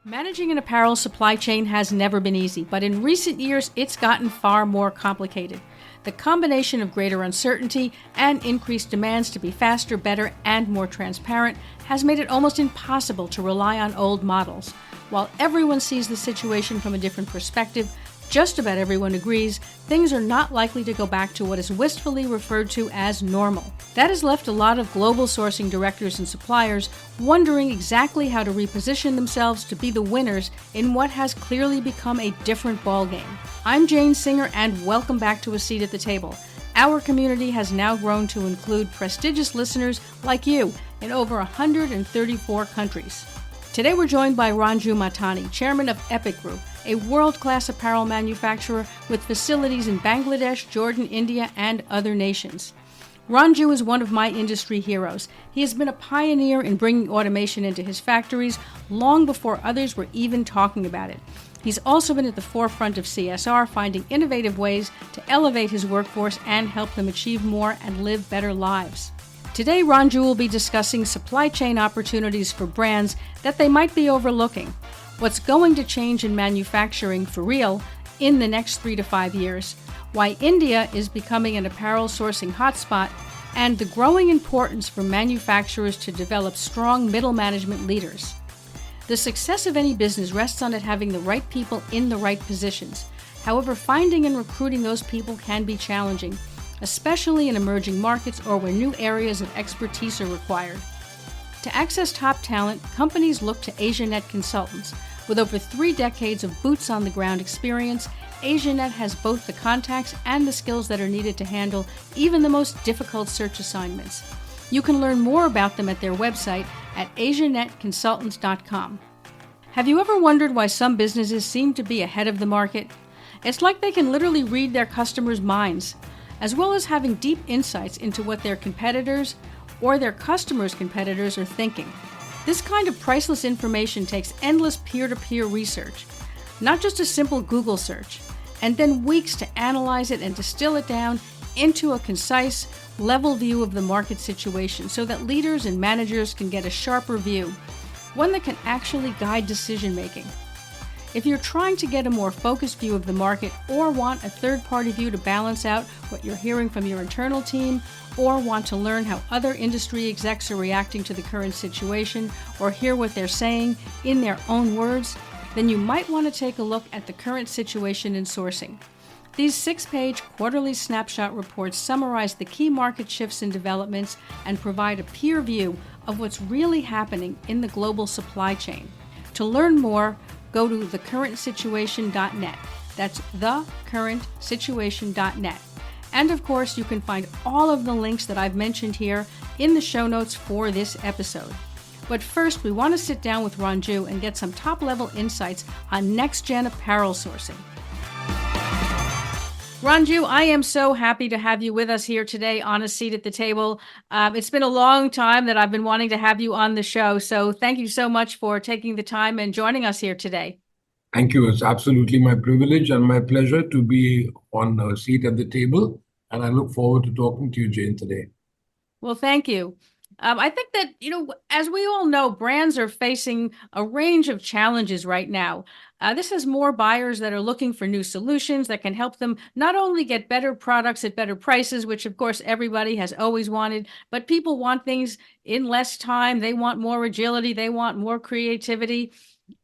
Managing an apparel supply chain has never been easy, but in recent years it's gotten far more complicated. The combination of greater uncertainty and increased demands to be faster, better, and more transparent has made it almost impossible to rely on old models. While everyone sees the situation from a different perspective, just about everyone agrees things are not likely to go back to what is wistfully referred to as normal. That has left a lot of global sourcing directors and suppliers wondering exactly how to reposition themselves to be the winners in what has clearly become a different ballgame. I'm Jane Singer, and welcome back to A Seat at the Table. Our community has now grown to include prestigious listeners like you in over 134 countries. Today we're joined by Ranju Mahtani, chairman of Epic Group, a world-class apparel manufacturer with facilities in Bangladesh, Jordan, India, and other nations. Ranju is one of my industry heroes. He has been a pioneer in bringing automation into his factories long before others were even talking about it. He's also been at the forefront of CSR, finding innovative ways to elevate his workforce and help them achieve more and live better lives. Today, Ranju will be discussing supply chain opportunities for brands that they might be overlooking, what's going to change in manufacturing for real in the next 3 to 5 years, why India is becoming an apparel sourcing hotspot, and the growing importance for manufacturers to develop strong middle management leaders. The success of any business rests on it having the right people in the right positions. However, finding and recruiting those people can be challenging, especially in emerging markets or where new areas of expertise are required. To access top talent, companies look to AsiaNet consultants. With over 3 decades of boots-on-the-ground experience, AsiaNet has both the contacts and the skills that are needed to handle even the most difficult search assignments. You can learn more about them at their website at asianetconsultants.com. Have you ever wondered why some businesses seem to be ahead of the market? It's like they can literally read their customers' minds, as well as having deep insights into what their competitors or their customers' competitors are thinking. This kind of priceless information takes endless peer-to-peer research, not just a simple Google search, and then weeks to analyze it and distill it down into a concise, level view of the market situation so that leaders and managers can get a sharper view, one that can actually guide decision-making. If you're trying to get a more focused view of the market or want a third-party view to balance out what you're hearing from your internal team, or want to learn how other industry execs are reacting to the current situation or hear what they're saying in their own words, then you might want to take a look at the current situation in sourcing. These 6-page quarterly snapshot reports summarize the key market shifts and developments and provide a peer view of what's really happening in the global supply chain. To learn more, go to thecurrentsituation.net. That's thecurrentsituation.net. And of course, you can find all of the links that I've mentioned here in the show notes for this episode. But first, we want to sit down with Ranju and get some top-level insights on next-gen apparel sourcing. Ranju, I am so happy to have you with us here today on A Seat at the Table. It's been a long time that I've been wanting to have you on the show, so thank you so much for taking the time and joining us here today. Thank you. It's absolutely my privilege and my pleasure to be on A Seat at the Table, and I look forward to talking to you, Jane, today. Well, thank you. I think that, as we all know, brands are facing a range of challenges right now. This has more buyers that are looking for new solutions that can help them not only get better products at better prices, which of course everybody has always wanted, but people want things in less time. They want more agility. They want more creativity.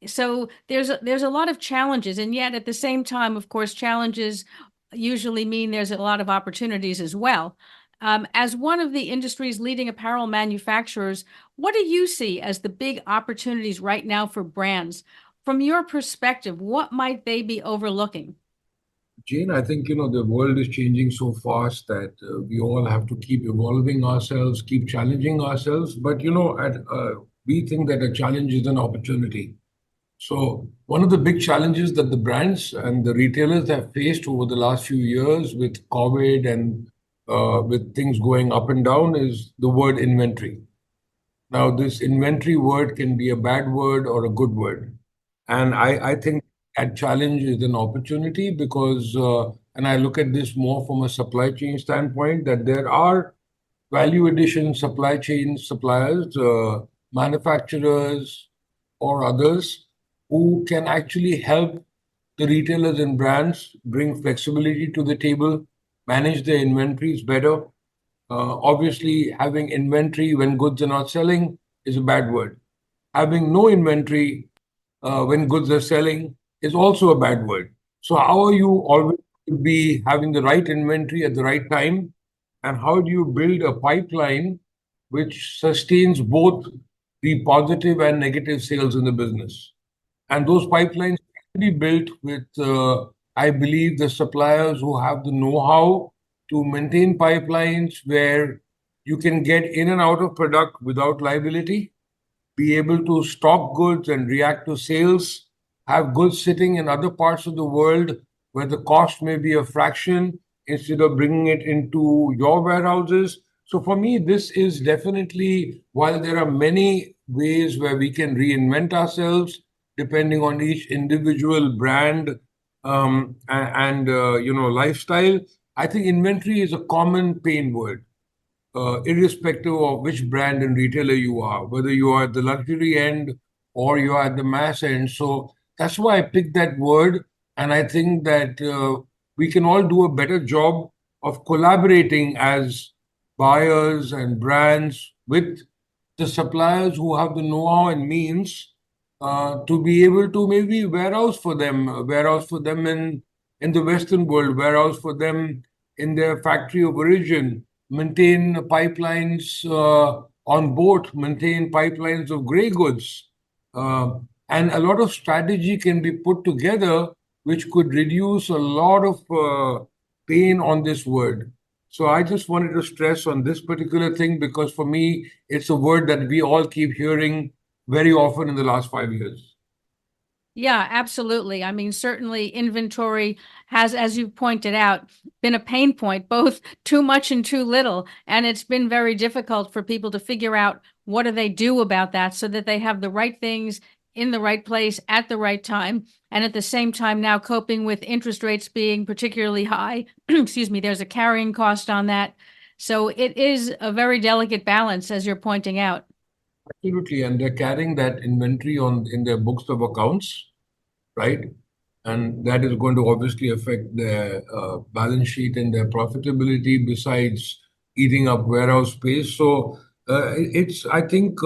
So there's a lot of challenges. And yet at the same time, of course, challenges usually mean there's a lot of opportunities as well. As one of the industry's leading apparel manufacturers, what do you see as the big opportunities right now for brands? From your perspective, what might they be overlooking? Jane, I think, the world is changing so fast that we all have to keep evolving ourselves, keep challenging ourselves. But, we think that a challenge is an opportunity. So one of the big challenges that the brands and the retailers have faced over the last few years with COVID and with things going up and down is the word inventory. Now, this inventory word can be a bad word or a good word. And I think that challenge is an opportunity because, and I look at this more from a supply chain standpoint, that there are value addition supply chain suppliers, manufacturers, or others who can actually help the retailers and brands bring flexibility to the table, manage their inventories better. Obviously, having inventory when goods are not selling is a bad word. Having no inventory when goods are selling is also a bad word. So, how are you always be having the right inventory at the right time? And how do you build a pipeline which sustains both the positive and negative sales in the business? And those pipelines can be built with, I believe, the suppliers who have the know-how to maintain pipelines where you can get in and out of product without liability, be able to stock goods and react to sales, have goods sitting in other parts of the world where the cost may be a fraction instead of bringing it into your warehouses. So for me, this is definitely, while there are many ways where we can reinvent ourselves depending on each individual brand and lifestyle, I think inventory is a common pain word irrespective of which brand and retailer you are, whether you are at the luxury end or you are at the mass end. So that's why I picked that word. And I think that we can all do a better job of collaborating as buyers and brands with the suppliers who have the know-how and means to be able to maybe warehouse for them in the Western world, warehouse for them in their factory of origin, maintain pipelines on boat, maintain pipelines of gray goods. Uh, and a lot of strategy can be put together, which could reduce a lot of pain on this word. So I just wanted to stress on this particular thing because for me, it's a word that we all keep hearing very often in the last 5 years. Yeah, absolutely. I mean, certainly inventory has, as you pointed out, been a pain point, both too much and too little. And it's been very difficult for people to figure out what do they do about that so that they have the right things in the right place at the right time. And at the same time, now coping with interest rates being particularly high. Excuse me, there's a carrying cost on that. So it is a very delicate balance, as you're pointing out. Absolutely. And they're carrying that inventory on in their books of accounts, right? And that is going to obviously affect their balance sheet and their profitability besides eating up warehouse space. So I think,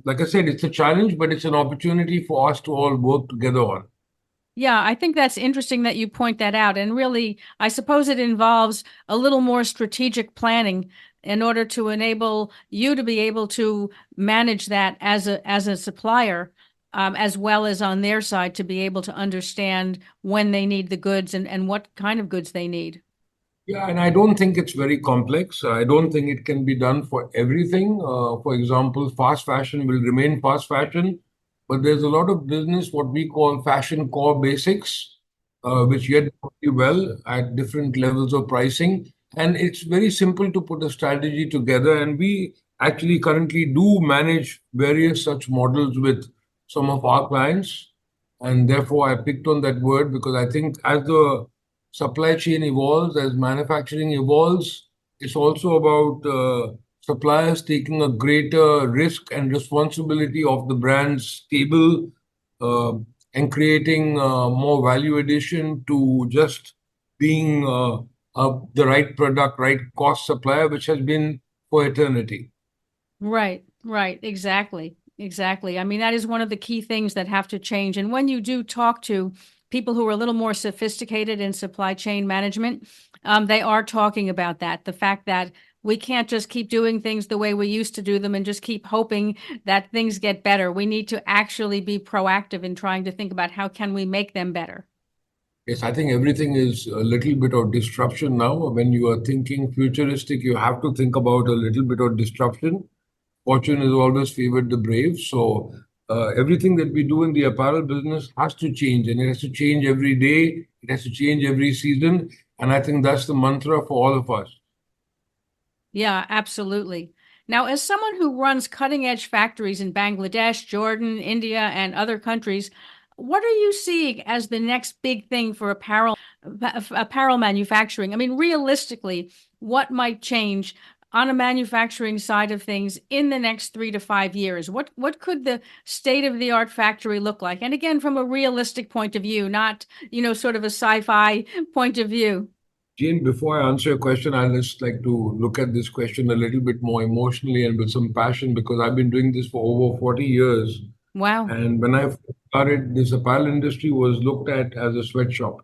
like I said, it's a challenge, but it's an opportunity for us to all work together on. Yeah, I think that's interesting that you point that out. And really, I suppose it involves a little more strategic planning in order to enable you to be able to manage that as a supplier, as well as on their side to be able to understand when they need the goods and what kind of goods they need. Yeah, and I don't think it's very complex. I don't think it can be done for everything. For example, fast fashion will remain fast fashion, but there's a lot of business, what we call fashion core basics, which yet do well at different levels of pricing. And it's very simple to put a strategy together. And we actually currently do manage various such models with some of our clients. And therefore, I picked on that word because I think as the supply chain evolves, as manufacturing evolves, it's also about suppliers taking a greater risk and responsibility of the brand's table uh, and creating more value addition to just being the right product, right cost supplier, which has been for eternity. Right, right, exactly, exactly. I mean, that is one of the key things that have to change. And when you do talk to people who are a little more sophisticated in supply chain management, they are talking about that. The fact that we can't just keep doing things the way we used to do them and just keep hoping that things get better. We need to actually be proactive in trying to think about how can we make them better. Yes, I think everything is a little bit of disruption now. When you are thinking futuristic, you have to think about a little bit of disruption. Fortune has always favored the brave. So everything that we do in the apparel business has to change, and it has to change every day. It has to change every season. And I think that's the mantra for all of us. Yeah, absolutely. Now, as someone who runs cutting edge factories in Bangladesh, Jordan, India, and other countries, what are you seeing as the next big thing for apparel manufacturing? I mean, realistically, what might change? on a manufacturing side of things in the next 3 to 5 years? What could the state of the art factory look like? And again, from a realistic point of view, not, sort of a sci-fi point of view. Jane, before I answer your question, I'd just like to look at this question a little bit more emotionally and with some passion because I've been doing this for over 40 years. Wow. And when I started, this apparel industry was looked at as a sweatshop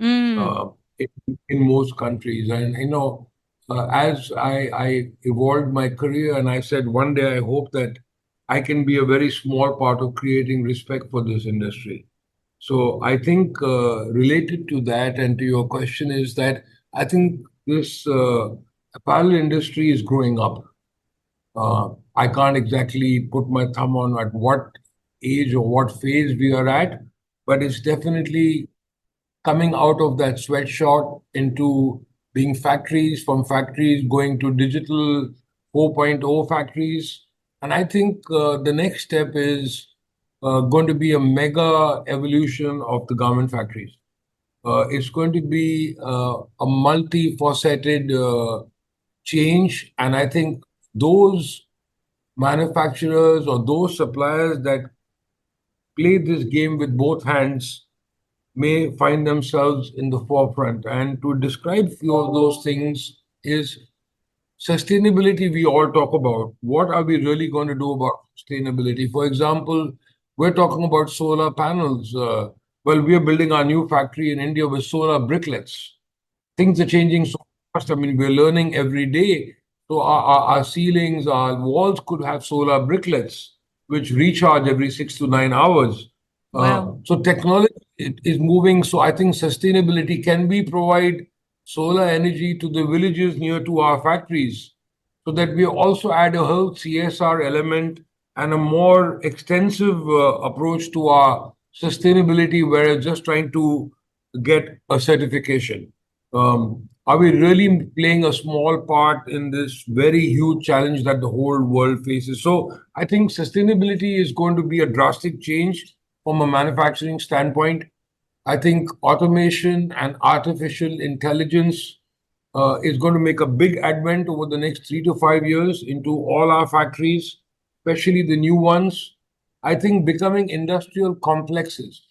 Mm. uh, in, in most countries. And, as I evolved my career and I said, one day I hope that I can be a very small part of creating respect for this industry. So I think related to that and to your question is that I think this apparel industry is growing up. I can't exactly put my thumb on at what age or what phase we are at, but it's definitely coming out of that sweatshop into being factories, from factories going to digital 4.0 factories. And I think the next step is going to be a mega evolution of the garment factories. It's going to be a multifaceted change. And I think those manufacturers or those suppliers that play this game with both hands may find themselves in the forefront. And to describe few of those things is sustainability we all talk about. What are we really going to do about sustainability? For example, we're talking about solar panels. Well, we are building our new factory in India with solar bricklets. Things are changing so fast. I mean, we're learning every day. So our ceilings, our walls could have solar bricklets, which recharge every 6 to 9 hours. Wow. So technology is moving. So I think sustainability can be provide solar energy to the villages near to our factories, so that we also add a whole CSR element and a more extensive approach to our sustainability, whereas just trying to get a certification. Are we really playing a small part in this very huge challenge that the whole world faces? So I think sustainability is going to be a drastic change from a manufacturing standpoint. I think automation and artificial intelligence is going to make a big advent over the next 3 to 5 years into all our factories, especially the new ones. I think becoming industrial complexes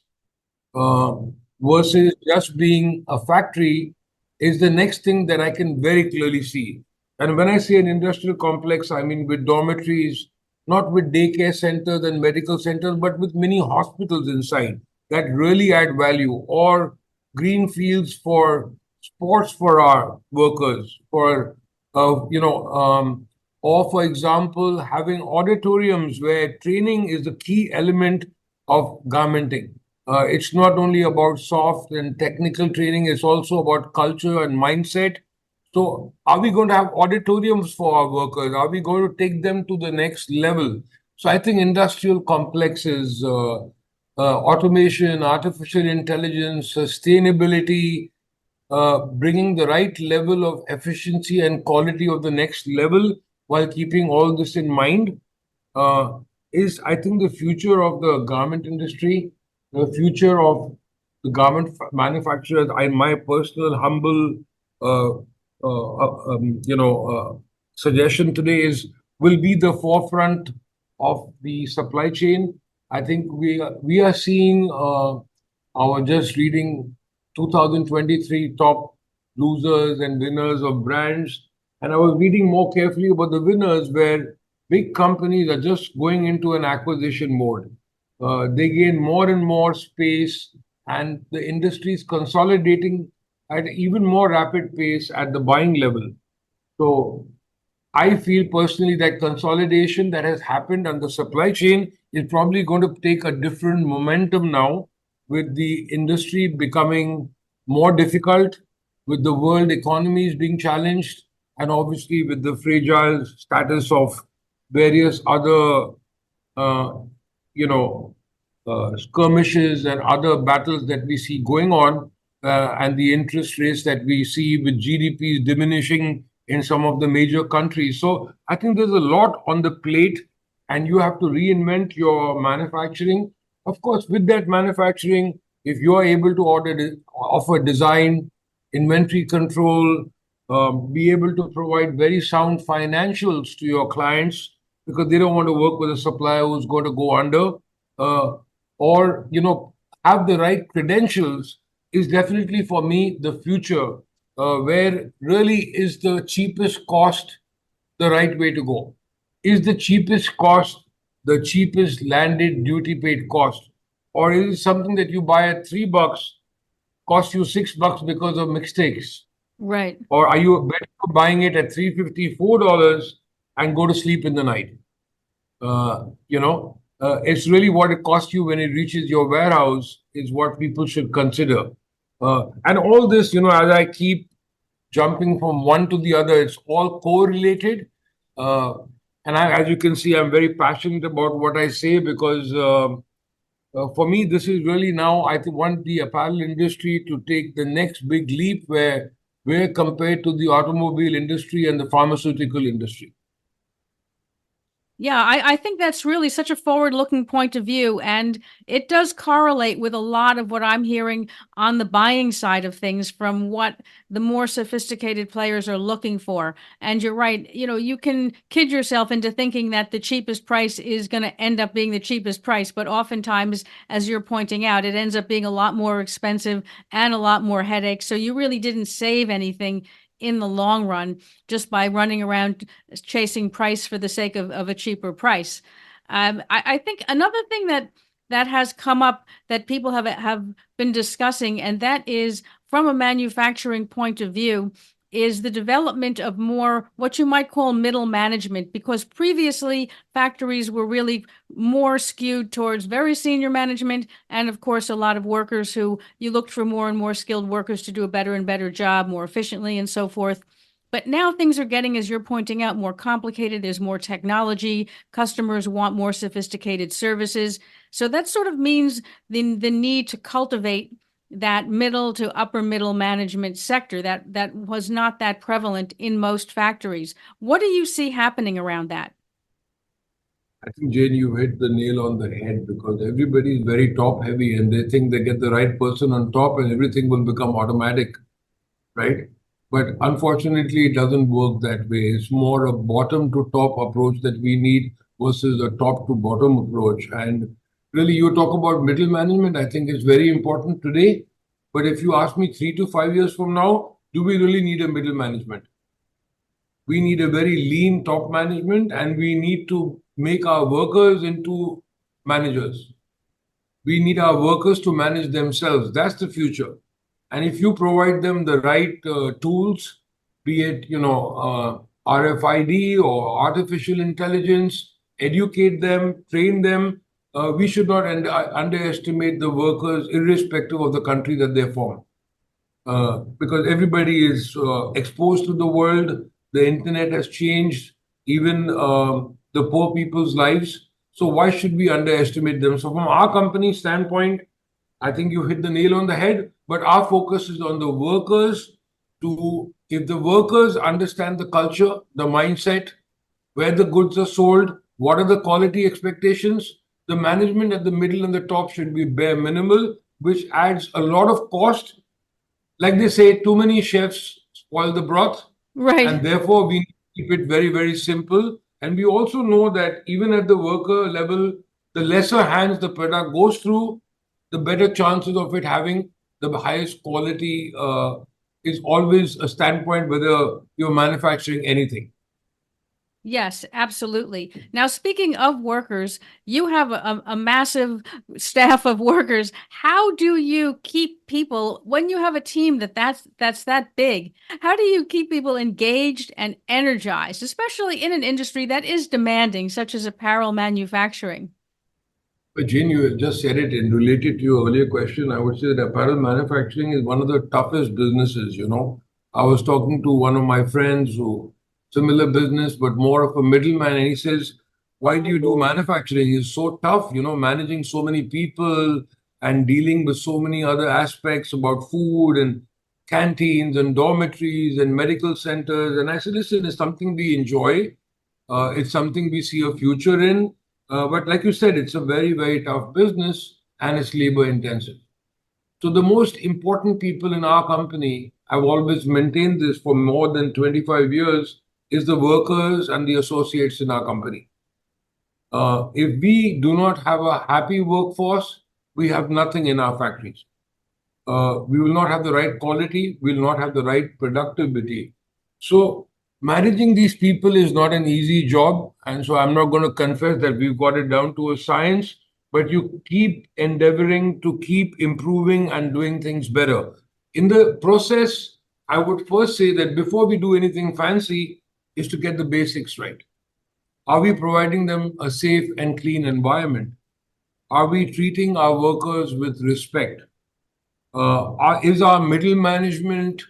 uh, versus just being a factory is the next thing that I can very clearly see. And when I say an industrial complex, I mean with dormitories, not with daycare centers and medical centers, but with many hospitals inside that really add value, or green fields for sports for our workers, for or for example, having auditoriums where training is the key element of garmenting. It's not only about soft and technical training, it's also about culture and mindset. So, are we going to have auditoriums for our workers? Are we going to take them to the next level? So, I think industrial complexes, automation, artificial intelligence, sustainability, bringing the right level of efficiency and quality of the next level while keeping all this in mind uh, is, I think, the future of the garment industry, the future of the garment manufacturers. In my personal humble, uh, suggestion today is will be the forefront of the supply chain. I think we are seeing. I was just reading 2023 top losers and winners of brands, and I was reading more carefully about the winners where big companies are just going into an acquisition mode. They gain more and more space, and the industry is consolidating at even more rapid pace at the buying level. So I feel personally that consolidation that has happened on the supply chain is probably going to take a different momentum now, with the industry becoming more difficult, with the world economies being challenged, and obviously with the fragile status of various other, uh, you know, skirmishes and other battles that we see going on, and the interest rates that we see with GDPs diminishing in some of the major countries. So I think there's a lot on the plate, and you have to reinvent your manufacturing. Of course, with that manufacturing, if you are able to offer design, inventory control, be able to provide very sound financials to your clients because they don't want to work with a supplier who's going to go under, uh, or have the right credentials is definitely for me the future, where really is the cheapest cost the right way to go? Is the cheapest cost the cheapest landed duty paid cost? Or is it something that you buy at $3, cost you $6 because of mistakes? Right. Or are you better buying it at $354 and go to sleep in the night? It's really what it costs you when it reaches your warehouse is what people should consider. And all this, as I keep jumping from one to the other, it's all correlated. Uh, and as you can see, I'm very passionate about what I say because for me, this is really now, I think, want the apparel industry to take the next big leap where compared to the automobile industry and the pharmaceutical industry. Yeah, I think that's really such a forward-looking point of view, and it does correlate with a lot of what I'm hearing on the buying side of things from what the more sophisticated players are looking for. And you're right, you can kid yourself into thinking that the cheapest price is going to end up being the cheapest price, but oftentimes, as you're pointing out, it ends up being a lot more expensive and a lot more headache. So you really didn't save anything in the long run just by running around chasing price for the sake of a cheaper price. I think another thing that has come up that people have been discussing, and that is from a manufacturing point of view, is the development of more what you might call middle management, because previously factories were really more skewed towards very senior management, and of course a lot of workers who you looked for more and more skilled workers to do a better and better job more efficiently and so forth. But now things are getting, as you're pointing out, more complicated. There's more technology. Customers want more sophisticated services. So that sort of means the need to cultivate that middle to upper middle management sector that was not that prevalent in most factories. What do you see happening around that? I think, Jane, you hit the nail on the head because everybody is very top heavy and they think they get the right person on top and everything will become automatic, right? But unfortunately, it doesn't work that way. It's more a bottom to top approach that we need versus a top to bottom approach. And really, you talk about middle management, I think it's very important today. But if you ask me 3 to 5 years from now, do we really need a middle management? We need a very lean top management and we need to make our workers into managers. We need our workers to manage themselves. That's the future. And if you provide them the right tools, be it RFID or artificial intelligence, educate them, train them, we should not underestimate the workers, irrespective of the country that they're from. Because everybody is exposed to the world. The internet has changed even the poor people's lives. So why should we underestimate them? So from our company standpoint, I think you hit the nail on the head. But our focus is on the workers. If the workers understand the culture, the mindset, where the goods are sold, what are the quality expectations, the management at the middle and the top should be bare minimal, which adds a lot of cost. Like they say, too many chefs spoil the broth, Right. and therefore we need to keep it very, very simple. And we also know that even at the worker level, the lesser hands the product goes through, the better chances of it having the highest quality is always a standpoint whether you're manufacturing anything. Yes, absolutely. Now, speaking of workers, you have a massive staff of workers. How do you keep people when you have a team that's that big? How do you keep people engaged and energized, especially in an industry that is demanding, such as apparel manufacturing? But Jane, you just said it and related to your earlier question. I would say that apparel manufacturing is one of the toughest businesses. I was talking to one of my friends who similar business, but more of a middleman, and he says, "Why do you do manufacturing? It's so tough, managing so many people and dealing with so many other aspects about food and canteens and dormitories and medical centers." And I said, "Listen, it's something we enjoy. It's something we see a future in." But like you said, it's a very, very tough business and it's labor intensive. So the most important people in our company, I've always maintained this for more than 25 years, is the workers and the associates in our company. If we do not have a happy workforce, we have nothing in our factories. We will not have the right quality, we will not have the right productivity. So, managing these people is not an easy job. And so, I'm not going to confess that we've got it down to a science, but you keep endeavoring to keep improving and doing things better. In the process, I would first say that before we do anything fancy, is to get the basics right. Are we providing them a safe and clean environment? Are we treating our workers with respect? Is our middle management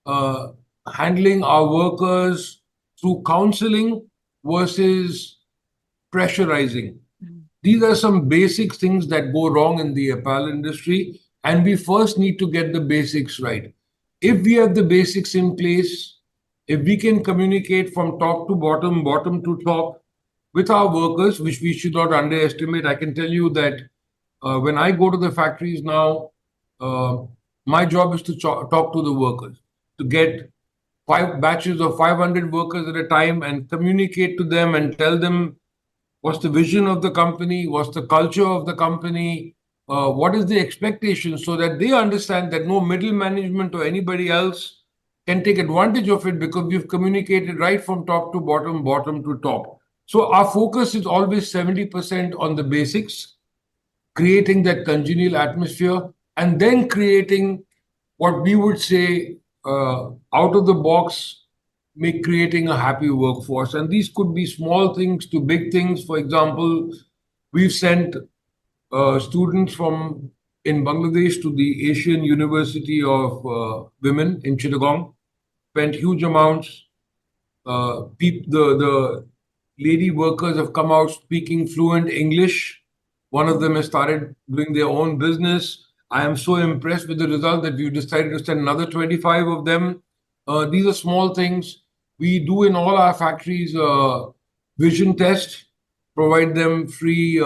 uh, handling our workers through counseling versus pressurizing? These are some basic things that go wrong in the apparel industry, and we first need to get the basics right. If we have the basics in place, if we can communicate from top to bottom, bottom to top with our workers, which we should not underestimate, I can tell you that when I go to the factories now, uh, my job is to talk to the workers, to get 5 batches of 500 workers at a time and communicate to them and tell them what's the vision of the company, what's the culture of the company, what is the expectation, so that they understand that no middle management or anybody else can take advantage of it because we've communicated right from top to bottom, bottom to top. So our focus is always 70% on the basics, creating that congenial atmosphere, and then creating what we would say out of the box, make creating a happy workforce. And these could be small things to big things. For example, we've sent students from in Bangladesh to the Asian University of Women in Chittagong, spent huge amounts. The lady workers have come out speaking fluent English. One of them has started doing their own business. I am so impressed with the result that we've decided to send another 25 of them. These are small things. We do in all our factories vision test, provide them free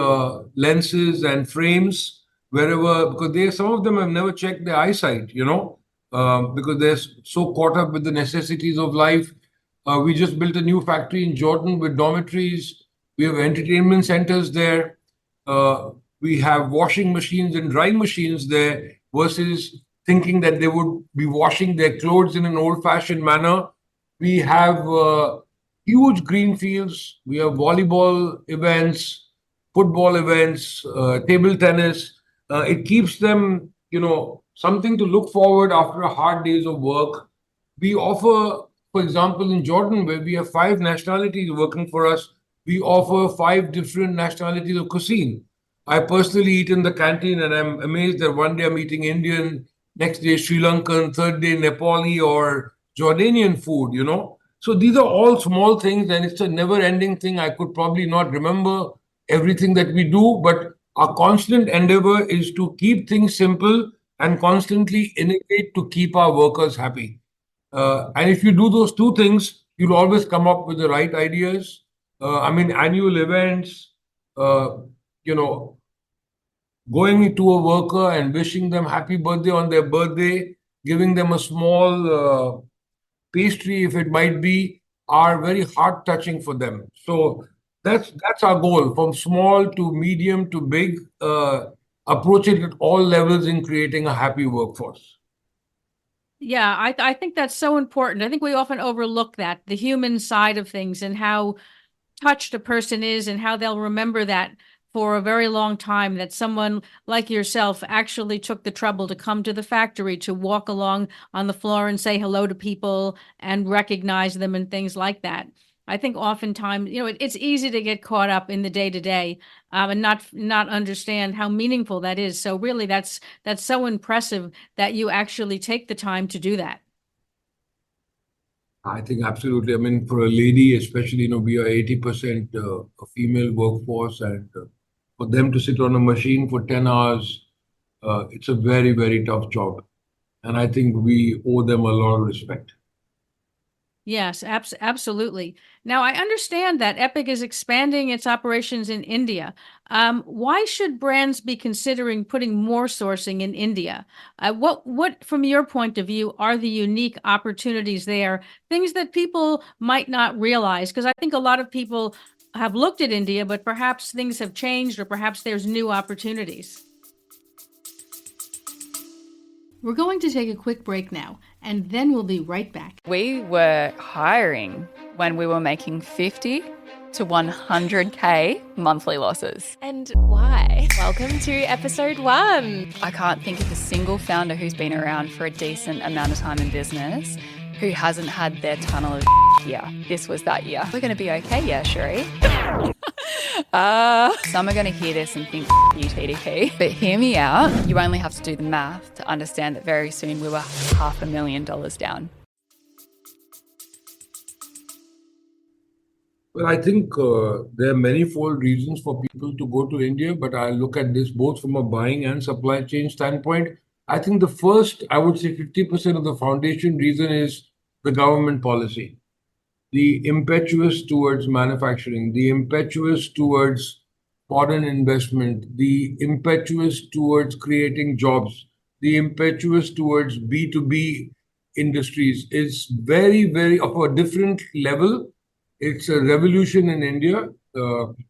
lenses and frames wherever, because some of them have never checked their eyesight, because they're so caught up with the necessities of life. We just built a new factory in Jordan with dormitories. We have entertainment centers there. We have washing machines and drying machines there versus thinking that they would be washing their clothes in an old-fashioned manner. We have huge green fields. We have volleyball events, football events, table tennis. It keeps them, something to look forward after a hard days of work. We offer, for example, in Jordan, where we have 5 nationalities working for us, we offer 5 different nationalities of cuisine. I personally eat in the canteen, and I'm amazed that one day I'm eating Indian, next day Sri Lankan, third day Nepali or Jordanian food. So these are all small things, and it's a never-ending thing. I could probably not remember everything that we do, but our constant endeavor is to keep things simple and constantly innovate to keep our workers happy. And if you do those two things, you'll always come up with the right ideas. Annual events, uh, you know, going to a worker and wishing them happy birthday on their birthday, giving them a small pastry, if it might be, are very heart touching for them. So that's our goal, from small to medium to big, approach it at all levels in creating a happy workforce. Yeah, I think that's so important. I think we often overlook that, the human side of things and how touched a person is and how they'll remember that for a very long time, that someone like yourself actually took the trouble to come to the factory, to walk along on the floor and say hello to people and recognize them and things like that. I think oftentimes, it's easy to get caught up in the day to day and not understand how meaningful that is. So really, that's so impressive that you actually take the time to do that. I think absolutely. I mean, for a lady, especially, we are 80% a female workforce, and for them to sit on a machine for 10 hours, it's a very, very tough job. And I think we owe them a lot of respect. Yes, absolutely. Now, I understand that Epic is expanding its operations in India. Why should brands be considering putting more sourcing in India? What, from your point of view, are the unique opportunities there? Things that people might not realize, because I think a lot of people have looked at India, but perhaps things have changed, or perhaps there's new opportunities. We're going to take a quick break now, and then we'll be right back. We were hiring when we were making 50 to 100K monthly losses. And why? Welcome to episode 1. I can't think of a single founder who's been around for a decent amount of time in business who hasn't had their tunnel of year. This was that year. We're going to be okay, yeah, Sheree. Some are going to hear this and think, you TDP. But hear me out. You only have to do the math to understand that very soon we were $500,000 down. Well, I think there are manifold reasons for people to go to India, but I look at this both from a buying and supply chain standpoint. I think the first, I would say 50% of the foundation reason is the government policy, the impetus towards manufacturing, the impetus towards foreign investment, the impetus towards creating jobs, the impetus towards B2B industries is very, very of a different level. It's a revolution in India.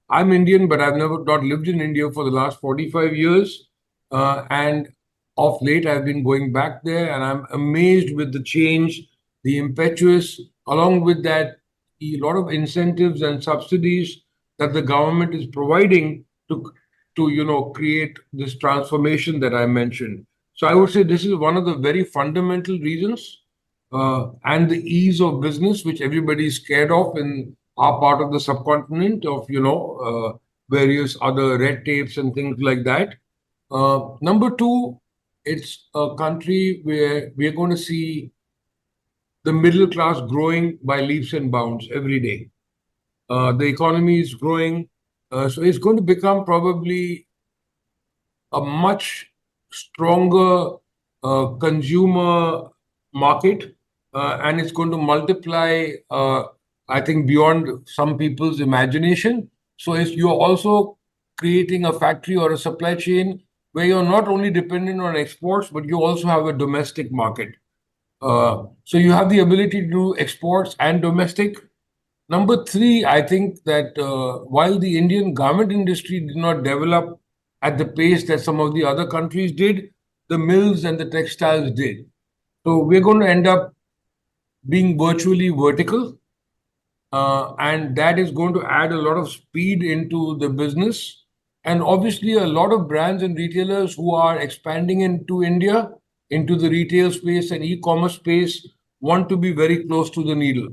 I'm Indian, but I've never not lived in India for the last 45 years. And of late, I've been going back there, and I'm amazed with the change, the impetus, along with that, a lot of incentives and subsidies that the government is providing to create this transformation that I mentioned. So I would say this is one of the very fundamental reasons, and the ease of business, which everybody is scared of in our part of the subcontinent, of various other red tapes and things like that. Number two, it's a country where we're going to see the middle class growing by leaps and bounds every day. The economy is growing. So it's going to become probably a much stronger consumer market, and it's going to multiply, I think, beyond some people's imagination. So you're also creating a factory or a supply chain where you're not only dependent on exports, but you also have a domestic market. So you have the ability to do exports and domestic. Number three, I think that while the Indian garment industry did not develop at the pace that some of the other countries did, the mills and the textiles did. So we're going to end up being virtually vertical, and that is going to add a lot of speed into the business. And obviously, a lot of brands and retailers who are expanding into India, into the retail space and e-commerce space, want to be very close to the needle.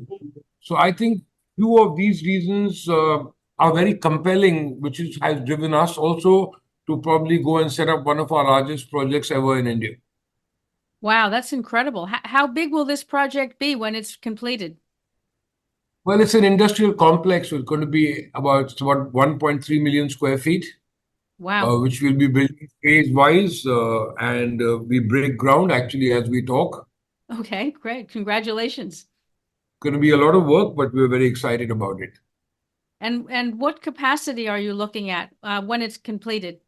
So I think few of these reasons are very compelling, which has driven us also to probably go and set up one of our largest projects ever in India. Wow, that's incredible. How big will this project be when it's completed? Well, it's an industrial complex, so it's going to be about 1.3 million square feet. Wow. Which we'll be building phase-wise, and we break ground actually as we talk. Okay, great. Congratulations. Going to be a lot of work, but we're very excited about it. And what capacity are you looking at when it's completed?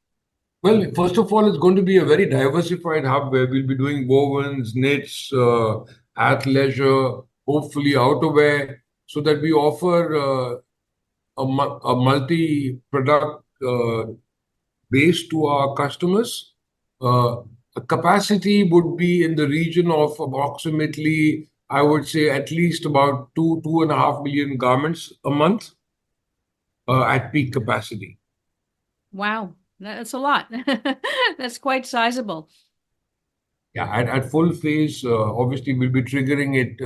Well, first of all, it's going to be a very diversified hub where we'll be doing wovens, knits, athleisure, hopefully outerwear, so that we offer a multi-product base to our customers. A capacity would be in the region of approximately, I would say, at least about 2.5 million garments a month at peak capacity. Wow, that's a lot. That's quite sizable. Yeah, at full phase, obviously we'll be triggering it.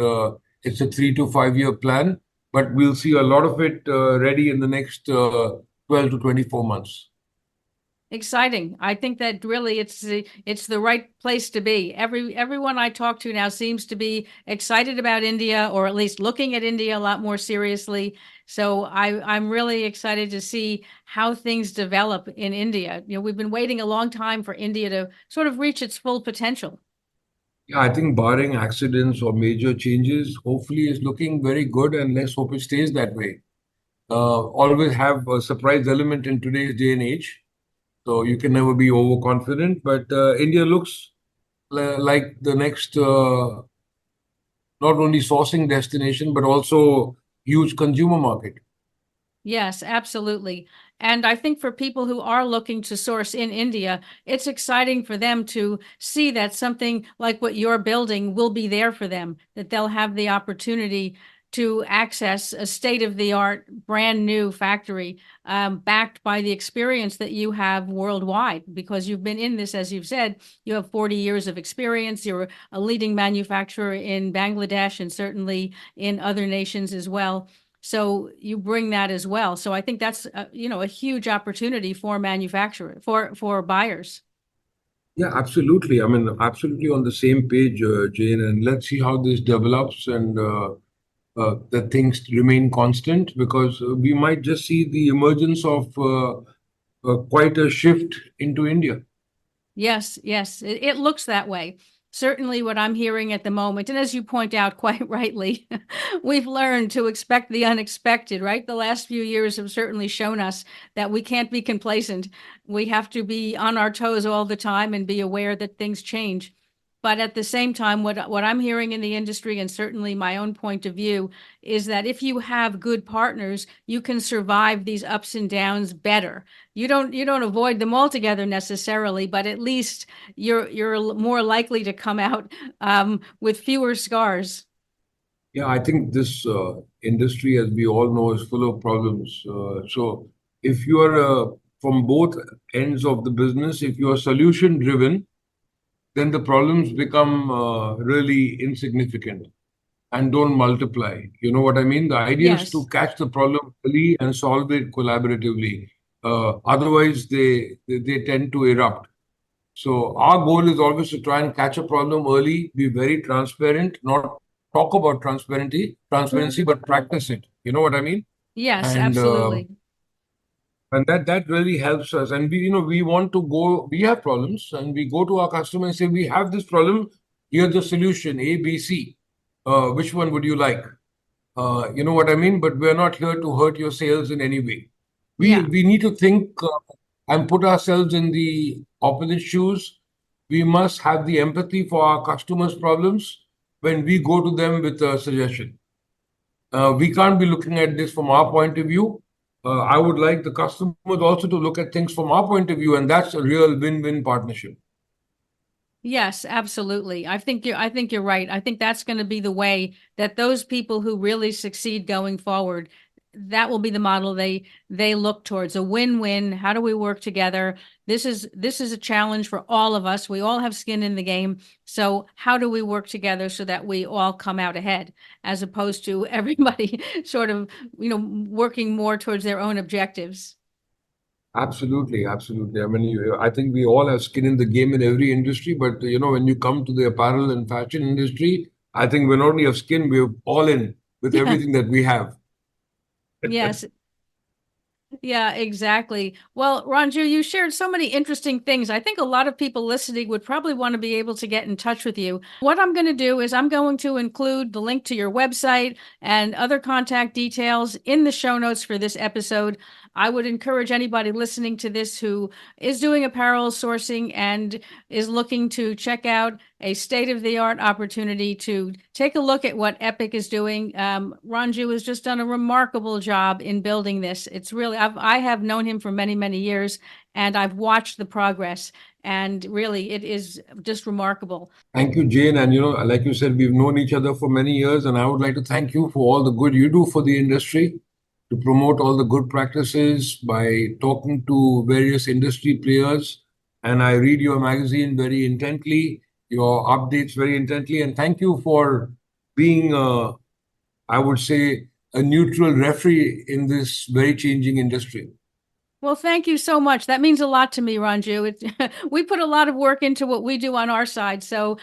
It's a 3 to 5 year plan, but we'll see a lot of it ready in the next 12 to 24 months. Exciting. I think that really it's the right place to be. Everyone I talk to now seems to be excited about India, or at least looking at India a lot more seriously. So I'm really excited to see how things develop in India. We've been waiting a long time for India to sort of reach its full potential. Yeah, I think barring accidents or major changes, hopefully it's looking very good, and let's hope it stays that way. Always have a surprise element in today's day and age. So you can never be overconfident. But India looks like the next not only sourcing destination, but also huge consumer market. Yes, absolutely. And I think for people who are looking to source in India, it's exciting for them to see that something like what you're building will be there for them, that they'll have the opportunity to access a state-of-the-art, brand new factory, backed by the experience that you have worldwide, because you've been in this, as you've said, you have 40 years of experience. You're a leading manufacturer in Bangladesh and certainly in other nations as well. So you bring that as well. So I think that's a huge opportunity for manufacturers, for buyers. Yeah, absolutely. I mean, absolutely on the same page, Jane. And let's see how this develops and that things remain constant because we might just see the emergence of quite a shift into India. Yes, yes, it looks that way. Certainly, what I'm hearing at the moment, and as you point out quite rightly, we've learned to expect the unexpected, right? The last few years have certainly shown us that we can't be complacent. We have to be on our toes all the time and be aware that things change. But at the same time, what I'm hearing in the industry, and certainly my own point of view, is that if you have good partners, you can survive these ups and downs better. You don't avoid them altogether necessarily, but at least you're more likely to come out with fewer scars. Yeah, I think this industry, as we all know, is full of problems. So if you are from both ends of the business, if you are solution driven, then the problems become really insignificant and don't multiply. You know what I mean? The idea is to Yes. catch the problem early and solve it collaboratively. Otherwise, they tend to erupt. So our goal is always to try and catch a problem early, be very transparent, not talk about transparency, but practice it. You know what I mean? Yes, And absolutely. that really helps us. And we want to go. We have problems, and we go to our customer and say, we have this problem. Here's the solution: A, B, C. Which one would you like? You know what I mean? But we're not here to hurt your sales in any way. We Yeah. we need to think and put ourselves in the opposite shoes. We must have the empathy for our customers' problems when we go to them with a suggestion. We can't be looking at this from our point of view. I would like the customers also to look at things from our point of view, and that's a real win-win partnership. Yes, absolutely. I think you're right. I think that's going to be the way that those people who really succeed going forward, that will be the model they look towards. A win-win. How do we work together? This is a challenge for all of us. We all have skin in the game. So how do we work together so that we all come out ahead as opposed to everybody sort of, working more towards their own objectives? Absolutely, absolutely. I mean, I think we all have skin in the game in every industry, but when you come to the apparel and fashion industry, I think we not only have skin, we're all in with everything that we have. Yes, yeah, exactly. Well, Ranju, you shared so many interesting things. I think a lot of people listening would probably want to be able to get in touch with you. What I'm going to do is I'm going to include the link to your website and other contact details in the show notes for this episode. I would encourage anybody listening to this who is doing apparel sourcing and is looking to check out a state-of-the-art opportunity to take a look at what Epic is doing. Ranju has just done a remarkable job in building this. It's really, I have known him for many, many years, and I've watched the progress, and really, it is just remarkable. Thank you, Jane. And like you said, we've known each other for many years, and I would like to thank you for all the good you do for the industry to promote all the good practices by talking to various industry players. And I read your magazine very intently, your updates very intently, and thank you for being, I would say, a neutral referee in this very changing industry. Well, thank you so much. That means a lot to me, Ranju. We put a lot of work into what we do on our side. So,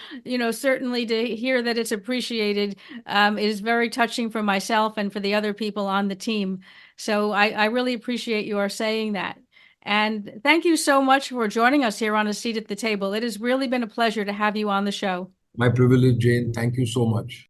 certainly to hear that it's appreciated is very touching for myself and for the other people on the team. So I really appreciate your saying that. And thank you so much for joining us here on A Seat at the Table. It has really been a pleasure to have you on the show. My privilege, Jane. Thank you so much.